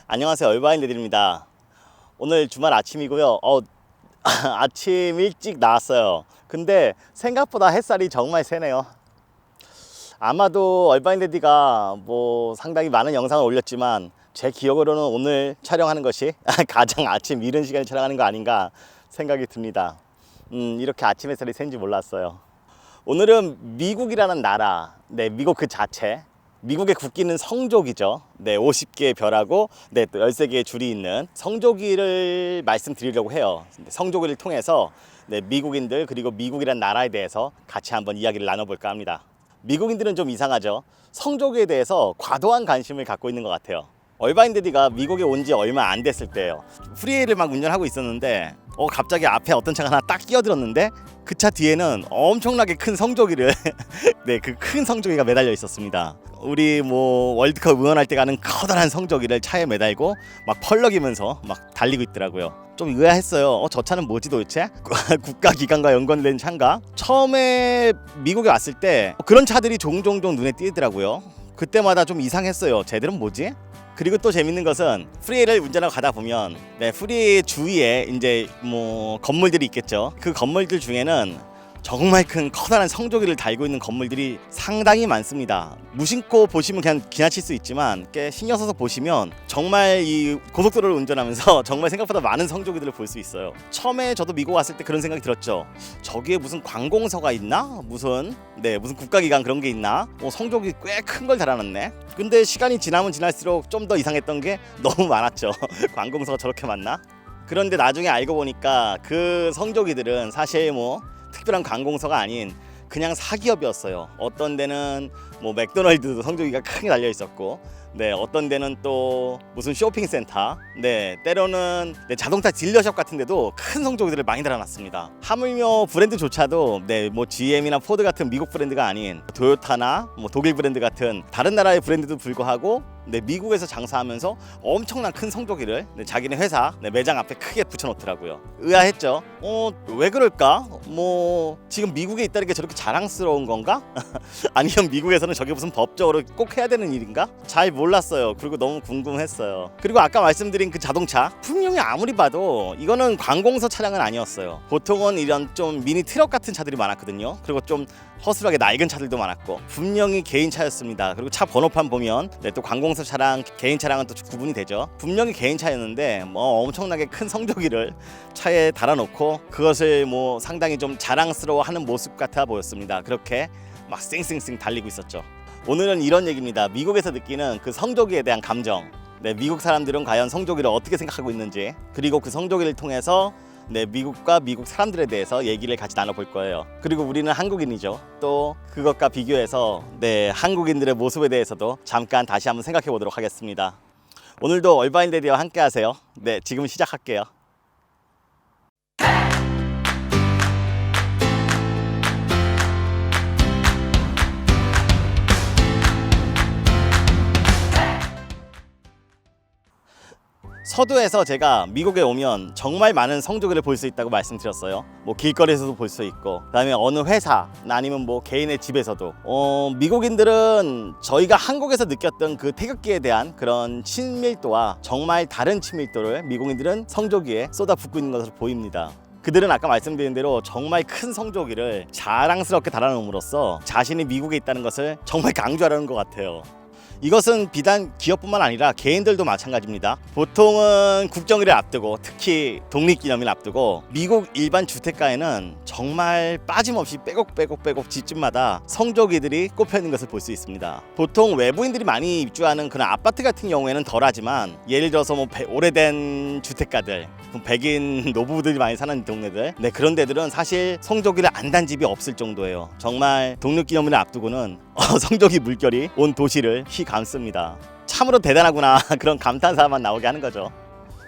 안녕하세요, 얼바인들입니다. 오늘 주말 아침이고요. 아침 일찍 나왔어요. 근데 생각보다 햇살이 정말 세네요. 아마도 얼바인데디가 상당히 많은 영상을 올렸지만 제 기억으로는 오늘 촬영하는 것이 가장 아침 이른 시간에 촬영하는 거 아닌가 생각이 듭니다. 이렇게 아침 햇살이 센지 몰랐어요. 오늘은 미국이라는 나라, 미국 그 자체, 미국의 국기는 성조기죠. 50개의 별하고 또 13개의 줄이 있는 성조기를 말씀드리려고 해요. 성조기를 통해서 미국인들 그리고 미국이란 나라에 대해서 같이 한번 이야기를 나눠볼까 합니다. 미국인들은 좀 이상하죠. 성조기에 대해서 과도한 관심을 갖고 있는 것 같아요. 얼바인데디가 미국에 온 지 얼마 안 됐을 때예요. 프리웨이를 막 운전하고 있었는데 갑자기 앞에 어떤 차가 하나 딱 끼어들었는데 그 차 뒤에는 엄청나게 큰 성조기를 그 큰 성조기가 매달려 있었습니다. 우리 월드컵 응원할 때 가는 커다란 성조기를 차에 매달고 막 펄럭이면서 막 달리고 있더라고요. 좀 의아했어요. 저 차는 뭐지 도대체? 국가기관과 연관된 차인가? 처음에 미국에 왔을 때 그런 차들이 종종 눈에 띄더라고요. 그때마다 좀 이상했어요. 쟤들은 뭐지? 그리고 또 재밌는 것은 프리웨이를 운전하고 가다 보면 프리웨이 주위에 이제 건물들이 있겠죠. 그 건물들 중에는 정말 큰 커다란 성조기를 달고 있는 건물들이 상당히 많습니다. 무심코 보시면 그냥 지나칠 수 있지만 꽤 신경 써서 보시면 정말 이 고속도로를 운전하면서 정말 생각보다 많은 성조기들을 볼 수 있어요. 처음에 저도 미국 왔을 때 그런 생각이 들었죠. 저기에 무슨 관공서가 있나? 무슨 국가기관 그런 게 있나? 성조기 꽤 큰 걸 달아놨네. 근데 시간이 지나면 지날수록 좀 더 이상했던 게 너무 많았죠. 관공서가 저렇게 많나? 그런데 나중에 알고 보니까 그 성조기들은 사실 특별한 관공서가 아닌 그냥 사기업이었어요. 어떤 데는 맥도날드도 성조기가 크게 달려 있었고, 어떤 데는 또 무슨 쇼핑센터, 때로는 자동차 딜러샵 같은 데도 큰 성조기들을 많이 달아놨습니다. 하물며 브랜드조차도 GM이나 포드 같은 미국 브랜드가 아닌 토요타나 독일 브랜드 같은 다른 나라의 브랜드도 불구하고 미국에서 장사하면서 엄청난 큰 성조기를 자기네 회사 매장 앞에 크게 붙여놓더라고요. 의아했죠. 왜 그럴까? 지금 미국에 있다는 게 저렇게 자랑스러운 건가? 아니면 미국에서는 저게 무슨 법적으로 꼭 해야 되는 일인가? 잘 몰랐어요. 그리고 너무 궁금했어요. 그리고 아까 말씀드린 그 자동차 분명히 아무리 봐도 이거는 관공서 차량은 아니었어요. 보통은 이런 좀 미니 트럭 같은 차들이 많았거든요. 그리고 좀 허술하게 낡은 차들도 많았고 분명히 개인 차였습니다. 그리고 차 번호판 보면 또 관공서 차랑 개인 차량은 또 구분이 되죠. 분명히 개인 차였는데 엄청나게 큰 성조기를 차에 달아놓고 그것을 상당히 좀 자랑스러워하는 모습 같아 보였습니다. 그렇게 막 쌩쌩쌩 달리고 있었죠. 오늘은 이런 얘기입니다. 미국에서 느끼는 그 성조기에 대한 감정, 미국 사람들은 과연 성조기를 어떻게 생각하고 있는지, 그리고 그 성조기를 통해서 미국과 미국 사람들에 대해서 얘기를 같이 나눠볼 거예요. 그리고 우리는 한국인이죠. 또 그것과 비교해서 한국인들의 모습에 대해서도 잠깐 다시 한번 생각해 보도록 하겠습니다. 오늘도 얼바인데디와 함께 하세요. 지금 시작할게요. 서두에서 제가 미국에 오면 정말 많은 성조기를 볼 수 있다고 말씀드렸어요. 길거리에서도 볼 수 있고, 그다음에 어느 회사 아니면 개인의 집에서도 미국인들은 저희가 한국에서 느꼈던 그 태극기에 대한 그런 친밀도와 정말 다른 친밀도를 미국인들은 성조기에 쏟아붓고 있는 것으로 보입니다. 그들은 아까 말씀드린 대로 정말 큰 성조기를 자랑스럽게 달아놓음으로써 자신이 미국에 있다는 것을 정말 강조하려는 것 같아요. 이것은 비단 기업뿐만 아니라 개인들도 마찬가지입니다. 보통은 국정일을 앞두고, 특히 독립기념일 앞두고 미국 일반 주택가에는 정말 빠짐없이 빼곡 집집마다 성조기들이 꼽혀 있는 것을 볼 수 있습니다. 보통 외부인들이 많이 입주하는 그런 아파트 같은 경우에는 덜하지만, 예를 들어서 오래된 주택가들, 백인 노부부들이 많이 사는 동네들, 그런 데들은 사실 성조기를 안 단 집이 없을 정도예요. 정말 독립기념일을 앞두고는 성조기 물결이 온 도시를 휘감습니다. 참으로 대단하구나 그런 감탄사만 나오게 하는 거죠.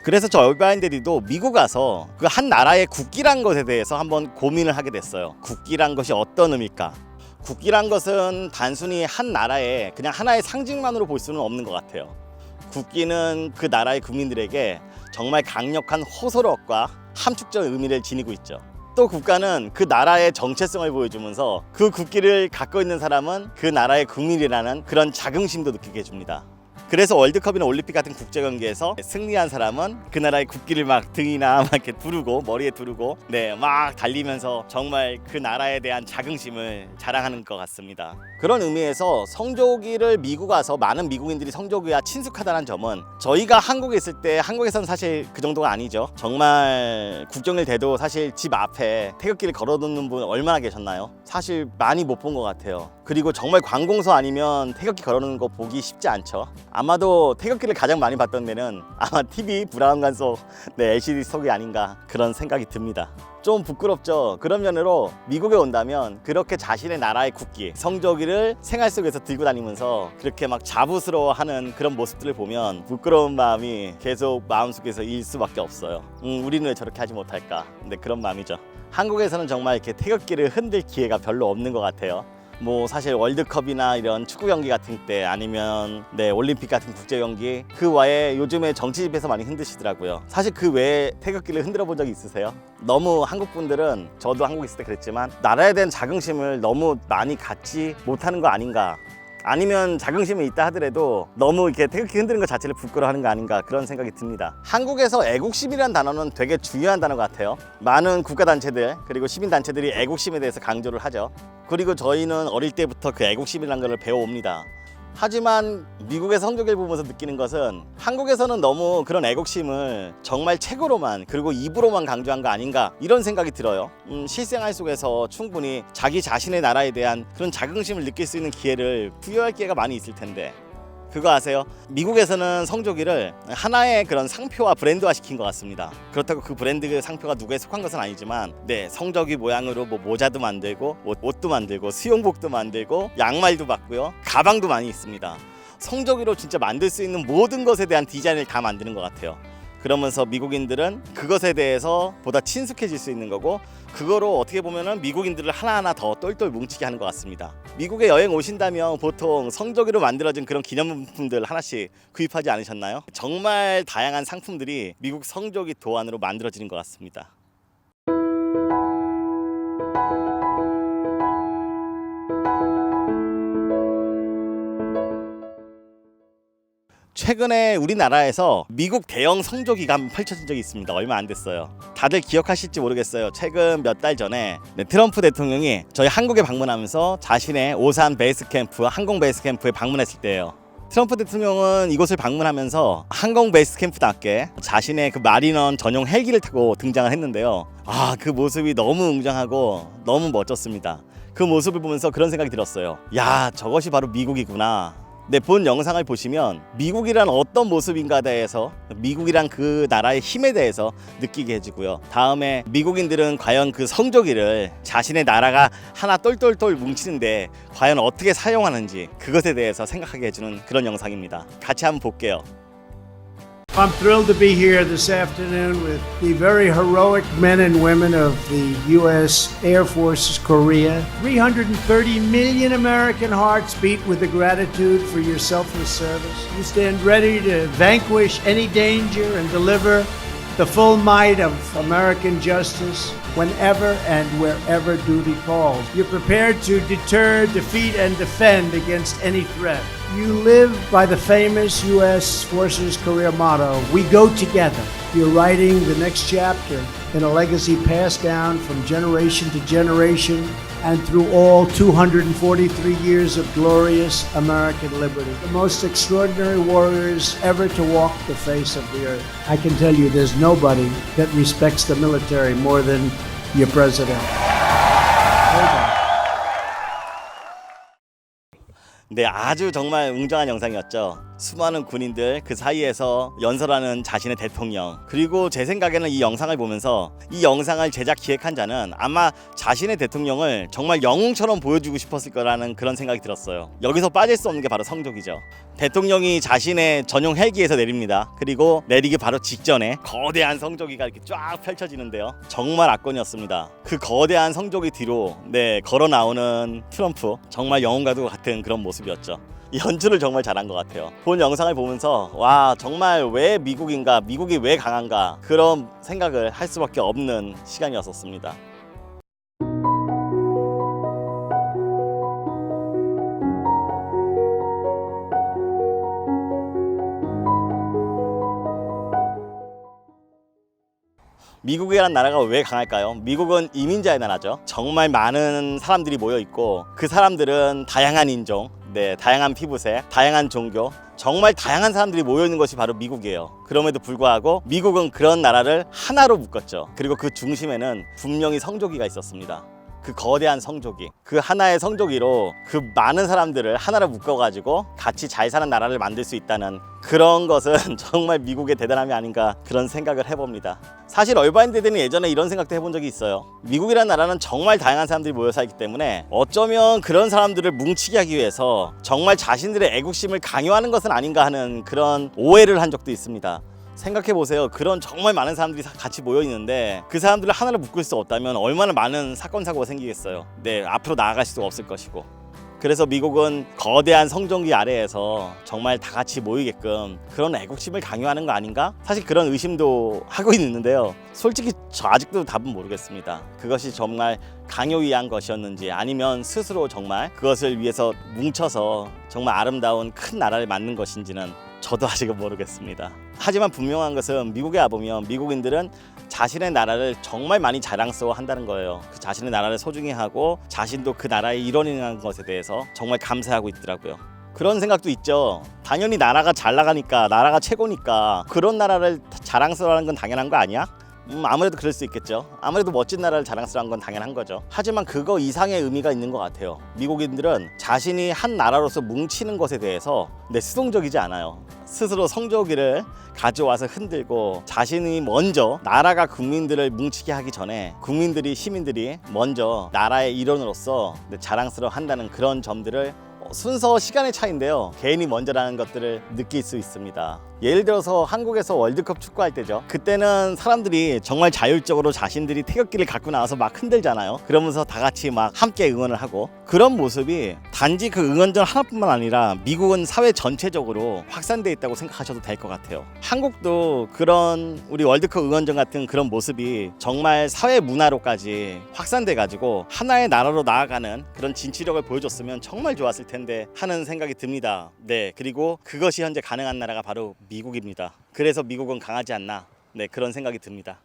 그래서 저 얼바인데디도 미국 와서 그 한 나라의 국기란 것에 대해서 한번 고민을 하게 됐어요. 국기란 것이 어떤 의미일까? 국기란 것은 단순히 한 나라의 그냥 하나의 상징만으로 볼 수는 없는 것 같아요. 국기는 그 나라의 국민들에게 정말 강력한 호소력과 함축적 의미를 지니고 있죠. 또 국가는 그 나라의 정체성을 보여주면서 그 국기를 갖고 있는 사람은 그 나라의 국민이라는 그런 자긍심도 느끼게 해줍니다. 그래서 월드컵이나 올림픽 같은 국제 경기에서 승리한 사람은 그 나라의 국기를 막 등이나 막 이렇게 두르고 머리에 두르고 막 달리면서 정말 그 나라에 대한 자긍심을 자랑하는 것 같습니다. 그런 의미에서 성조기를 미국 와서 많은 미국인들이 성조기와 친숙하다는 점은 저희가 한국에 있을 때 한국에서는 사실 그 정도가 아니죠. 정말 국경일 돼도 사실 집 앞에 태극기를 걸어놓는 분 얼마나 계셨나요? 사실 많이 못 본 것 같아요. 그리고 정말 관공서 아니면 태극기 걸어놓는 거 보기 쉽지 않죠. 아마도 태극기를 가장 많이 봤던 데는 아마 TV 브라운관 속 LCD 속이 아닌가 그런 생각이 듭니다. 좀 부끄럽죠. 그런 면으로 미국에 온다면 그렇게 자신의 나라의 국기, 성조기를 생활 속에서 들고 다니면서 그렇게 막 자부스러워하는 그런 모습들을 보면 부끄러운 마음이 계속 마음속에서 일 수밖에 없어요. 우리는 왜 저렇게 하지 못할까? 근데 그런 마음이죠. 한국에서는 정말 이렇게 태극기를 흔들 기회가 별로 없는 것 같아요. 사실 월드컵이나 이런 축구 경기 같은 때 아니면 올림픽 같은 국제 경기 그 외에 요즘에 정치집에서 많이 흔드시더라고요. 사실 그 외에 태극기를 흔들어 본 적이 있으세요? 너무 한국 분들은 저도 한국에 있을 때 그랬지만 나라에 대한 자긍심을 너무 많이 갖지 못하는 거 아닌가, 아니면 자긍심이 있다 하더라도 너무 이렇게 태극기 흔드는 것 자체를 부끄러워하는 거 아닌가 그런 생각이 듭니다. 한국에서 애국심이라는 단어는 되게 중요한 단어 같아요. 많은 국가단체들 그리고 시민단체들이 애국심에 대해서 강조를 하죠. 그리고 저희는 어릴 때부터 그 애국심이라는 걸 배워옵니다. 하지만 미국의 성조기를 보면서 느끼는 것은 한국에서는 너무 그런 애국심을 정말 책으로만 그리고 입으로만 강조한 거 아닌가 이런 생각이 들어요. 실생활 속에서 충분히 자기 자신의 나라에 대한 그런 자긍심을 느낄 수 있는 기회를 부여할 기회가 많이 있을 텐데 그거 아세요? 미국에서는 성조기를 하나의 그런 상표와 브랜드화 시킨 것 같습니다. 그렇다고 그 브랜드 상표가 누구에 속한 것은 아니지만 성조기 모양으로 모자도 만들고 옷도 만들고 수영복도 만들고 양말도 받고요, 가방도 많이 있습니다. 성조기로 진짜 만들 수 있는 모든 것에 대한 디자인을 다 만드는 것 같아요. 그러면서 미국인들은 그것에 대해서 보다 친숙해질 수 있는 거고, 그거로 어떻게 보면은 미국인들을 하나하나 더 똘똘 뭉치게 하는 것 같습니다. 미국에 여행 오신다면 보통 성조기로 만들어진 그런 기념품들 하나씩 구입하지 않으셨나요? 정말 다양한 상품들이 미국 성조기 도안으로 만들어지는 것 같습니다. 최근에 우리나라에서 미국 대형 성조기가 한번 펼쳐진 적이 있습니다. 얼마 안 됐어요. 다들 기억하실지 모르겠어요. 최근 몇 달 전에 트럼프 대통령이 저희 한국에 방문하면서 자신의 오산 베이스 캠프, 항공 베이스 캠프에 방문했을 때예요. 트럼프 대통령은 이곳을 방문하면서 항공 베이스 캠프답게 자신의 그 마리넌 전용 헬기를 타고 등장을 했는데요. 그 모습이 너무 웅장하고 너무 멋졌습니다. 그 모습을 보면서 그런 생각이 들었어요. 야, 저것이 바로 미국이구나. 본 영상을 보시면 미국이란 어떤 모습인가에 대해서, 미국이란 그 나라의 힘에 대해서 느끼게 해주고요. 다음에 미국인들은 과연 그 성조기를 자신의 나라가 하나 똘똘똘 뭉치는데 과연 어떻게 사용하는지 그것에 대해서 생각하게 해주는 그런 영상입니다. 같이 한번 볼게요. I'm thrilled to be here this afternoon with the very heroic men and women of the U.S. Air Force's Korea. 330 million American hearts beat with the gratitude for your selfless service. You stand ready to vanquish any danger and deliver the full might of American justice whenever and wherever duty calls. You're prepared to deter, defeat, and defend against any threat. You live by the famous U.S. Forces career motto, "We go together." You're writing the next chapter in a legacy passed down from generation to generation and through all 243 years of glorious American liberty. The most extraordinary warriors ever to walk the face of the earth. I can tell you there's nobody that respects the military more than your president. 아주 정말 웅장한 영상이었죠. 수많은 군인들 그 사이에서 연설하는 자신의 대통령, 그리고 제 생각에는 이 영상을 보면서 이 영상을 제작 기획한 자는 아마 자신의 대통령을 정말 영웅처럼 보여주고 싶었을 거라는 그런 생각이 들었어요. 여기서 빠질 수 없는 게 바로 성조기죠. 대통령이 자신의 전용 헬기에서 내립니다. 그리고 내리기 바로 직전에 거대한 성조기가 이렇게 쫙 펼쳐지는데요. 정말 압권이었습니다. 그 거대한 성조기 뒤로 걸어 나오는 트럼프, 정말 영웅과도 같은 그런 모습이었죠. 연출을 정말 잘한 것 같아요. 본 영상을 보면서 와, 정말 왜 미국인가, 미국이 왜 강한가, 그런 생각을 할 수밖에 없는 시간이었습니다. 미국이라는 나라가 왜 강할까요? 미국은 이민자의 나라죠. 정말 많은 사람들이 모여 있고 그 사람들은 다양한 인종, 다양한 피부색, 다양한 종교, 정말 다양한 사람들이 모여 있는 것이 바로 미국이에요. 그럼에도 불구하고 미국은 그런 나라를 하나로 묶었죠. 그리고 그 중심에는 분명히 성조기가 있었습니다. 그 거대한 성조기, 그 하나의 성조기로 그 많은 사람들을 하나로 묶어가지고 같이 잘 사는 나라를 만들 수 있다는 그런 것은 정말 미국의 대단함이 아닌가 그런 생각을 해봅니다. 사실 얼바인들은 예전에 이런 생각도 해본 적이 있어요. 미국이라는 나라는 정말 다양한 사람들이 모여 살기 때문에 어쩌면 그런 사람들을 뭉치게 하기 위해서 정말 자신들의 애국심을 강요하는 것은 아닌가 하는 그런 오해를 한 적도 있습니다. 생각해보세요. 그런 정말 많은 사람들이 같이 모여 있는데 그 사람들을 하나로 묶을 수 없다면 얼마나 많은 사건 사고가 생기겠어요. 앞으로 나아갈 수도 없을 것이고. 그래서 미국은 거대한 성종기 아래에서 정말 다 같이 모이게끔 그런 애국심을 강요하는 거 아닌가? 사실 그런 의심도 하고 있는데요. 솔직히 저 아직도 답은 모르겠습니다. 그것이 정말 강요 위한 것이었는지 아니면 스스로 정말 그것을 위해서 뭉쳐서 정말 아름다운 큰 나라를 만든 것인지는 저도 아직은 모르겠습니다. 하지만 분명한 것은 미국에 와보면 미국인들은 자신의 나라를 정말 많이 자랑스러워한다는 거예요. 그 자신의 나라를 소중히 하고 자신도 그 나라의 일원이라는 것에 대해서 정말 감사하고 있더라고요. 그런 생각도 있죠. 당연히 나라가 잘 나가니까, 나라가 최고니까 그런 나라를 자랑스러워하는 건 당연한 거 아니야? 아무래도 그럴 수 있겠죠. 아무래도 멋진 나라를 자랑스러워한 건 당연한 거죠. 하지만 그거 이상의 의미가 있는 것 같아요. 미국인들은 자신이 한 나라로서 뭉치는 것에 대해서 수동적이지 않아요. 스스로 성조기를 가져와서 흔들고 자신이 먼저 나라가 국민들을 뭉치게 하기 전에 국민들이, 시민들이 먼저 나라의 일원으로서 자랑스러워한다는 그런 점들을 순서 시간의 차이인데요. 개인이 먼저라는 것들을 느낄 수 있습니다. 예를 들어서 한국에서 월드컵 축구할 때죠. 그때는 사람들이 정말 자율적으로 자신들이 태극기를 갖고 나와서 막 흔들잖아요. 그러면서 다 같이 막 함께 응원을 하고 그런 모습이 단지 그 응원전 하나뿐만 아니라 미국은 사회 전체적으로 확산되어 있다고 생각하셔도 될 것 같아요. 한국도 그런 우리 월드컵 응원전 같은 그런 모습이 정말 사회 문화로까지 확산돼 가지고 하나의 나라로 나아가는 그런 진취력을 보여줬으면 정말 좋았을 텐데 하는 생각이 듭니다. 그리고 그것이 현재 가능한 나라가 바로 미국입니다. 그래서 미국은 강하지 않나 그런 생각이 듭니다.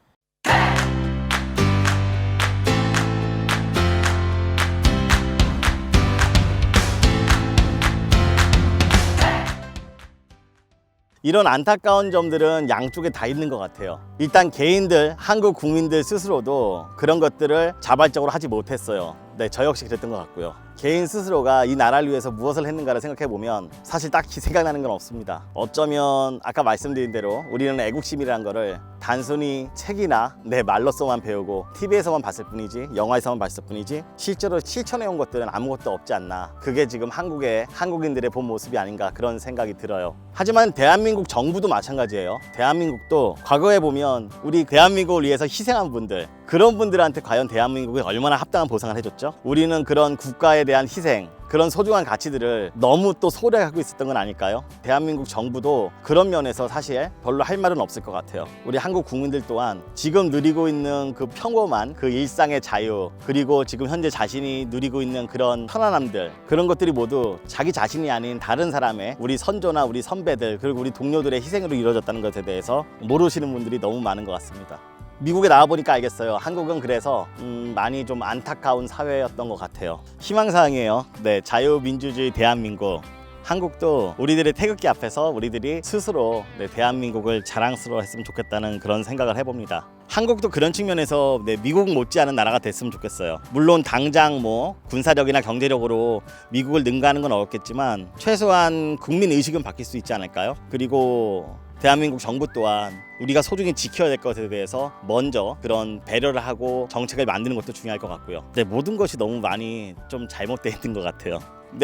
이런 안타까운 점들은 양쪽에 다 있는 것 같아요. 일단 개인들, 한국 국민들 스스로도 그런 것들을 자발적으로 하지 못했어요. 저 역시 그랬던 것 같고요. 개인 스스로가 이 나라를 위해서 무엇을 했는가를 생각해보면 사실 딱히 생각나는 건 없습니다. 어쩌면 아까 말씀드린 대로 우리는 애국심이라는 거를 단순히 책이나 내 말로서만 배우고 TV에서만 봤을 뿐이지, 영화에서만 봤을 뿐이지 실제로 실천해온 것들은 아무것도 없지 않나. 그게 지금 한국의 한국인들의 본 모습이 아닌가 그런 생각이 들어요. 하지만 대한민국 정부도 마찬가지예요. 대한민국도 과거에 보면 우리 대한민국을 위해서 희생한 분들, 그런 분들한테 과연 대한민국이 얼마나 합당한 보상을 해줬죠? 우리는 그런 국가에 대한 희생, 그런 소중한 가치들을 너무 또 소홀하고 있었던 건 아닐까요? 대한민국 정부도 그런 면에서 사실 별로 할 말은 없을 것 같아요. 우리 한국 국민들 또한 지금 누리고 있는 그 평범한 그 일상의 자유, 그리고 지금 현재 자신이 누리고 있는 그런 편안함들, 그런 것들이 모두 자기 자신이 아닌 다른 사람의, 우리 선조나 우리 선배들, 그리고 우리 동료들의 희생으로 이루어졌다는 것에 대해서 모르시는 분들이 너무 많은 것 같습니다. 미국에 나와보니까 알겠어요. 한국은 그래서 많이 좀 안타까운 사회였던 것 같아요. 희망사항이에요. 자유민주주의 대한민국. 한국도 우리들의 태극기 앞에서 우리들이 스스로 대한민국을 자랑스러워했으면 좋겠다는 그런 생각을 해봅니다. 한국도 그런 측면에서 미국 못지않은 나라가 됐으면 좋겠어요. 물론 당장 군사력이나 경제력으로 미국을 능가하는 건 어렵겠지만 최소한 국민 의식은 바뀔 수 있지 않을까요? 그리고 대한민국 정부 또한 우리가 소중히 지켜야 될 것에 대해서 먼저 그런 배려를 하고 정책을 만드는 것도 중요할 것 같고요. 모든 것이 너무 많이 좀 잘못되어 있는 것 같아요.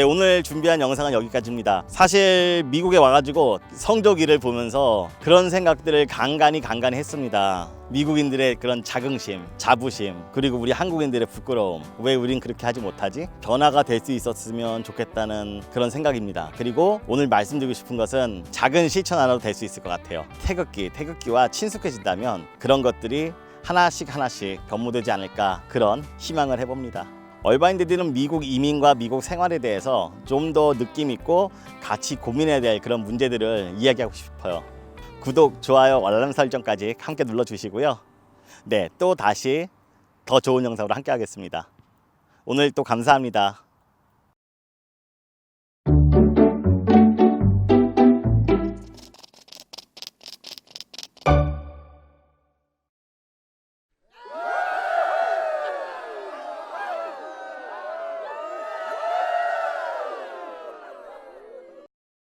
오늘 준비한 영상은 여기까지입니다. 사실 미국에 와가지고 성조기를 보면서 그런 생각들을 간간히 했습니다. 미국인들의 그런 자긍심, 자부심, 그리고 우리 한국인들의 부끄러움. 왜 우린 그렇게 하지 못하지? 변화가 될 수 있었으면 좋겠다는 그런 생각입니다. 그리고 오늘 말씀드리고 싶은 것은 작은 실천 하나로 될 수 있을 것 같아요. 태극기와 친숙해진다면 그런 것들이 하나씩 변모되지 않을까, 그런 희망을 해봅니다. 얼바인들은 미국 이민과 미국 생활에 대해서 좀 더 느낌 있고 같이 고민해야 될 그런 문제들을 이야기하고 싶어요. 구독, 좋아요, 알람 설정까지 함께 눌러주시고요. 네, 또 다시 더 좋은 영상으로 함께 하겠습니다. 오늘 또 감사합니다.